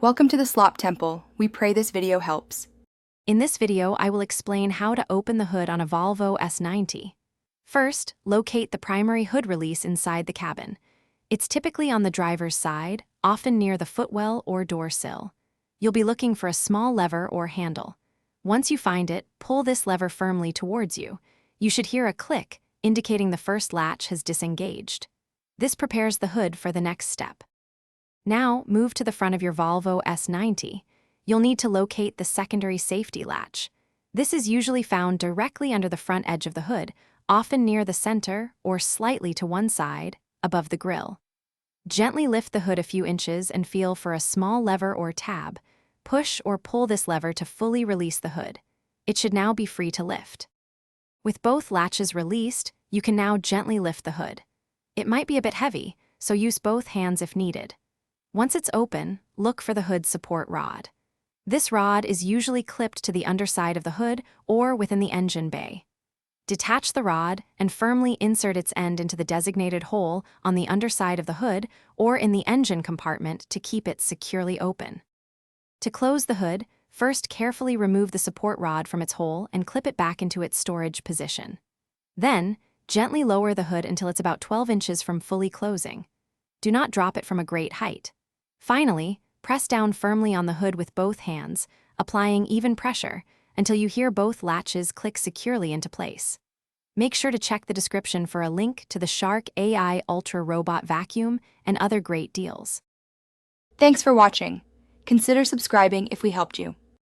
Welcome to the Slop Temple. We pray this video helps. In this video, I will explain how to open the hood on a Volvo S90. First, locate the primary hood release inside the cabin. It's typically on the driver's side, often near the footwell or door sill. You'll be looking for a small lever or handle. Once you find it, pull this lever firmly towards you. You should hear a click, indicating the first latch has disengaged. This prepares the hood for the next step. Now, move to the front of your Volvo S90. You'll need to locate the secondary safety latch. This is usually found directly under the front edge of the hood, often near the center or slightly to one side, above the grille. Gently lift the hood a few inches and feel for a small lever or tab. Push or pull this lever to fully release the hood. It should now be free to lift. With both latches released, you can now gently lift the hood. It might be a bit heavy, so use both hands if needed. Once it's open, look for the hood support rod. This rod is usually clipped to the underside of the hood or within the engine bay. Detach the rod and firmly insert its end into the designated hole on the underside of the hood or in the engine compartment to keep it securely open. To close the hood, first carefully remove the support rod from its hole and clip it back into its storage position. Then, gently lower the hood until it's about 12 inches from fully closing. Do not drop it from a great height. Finally, press down firmly on the hood with both hands, applying even pressure until you hear both latches click securely into place. Make sure to check the description for a link to the Shark AI Ultra Robot Vacuum and other great deals. Thanks for watching. Consider subscribing if we helped you.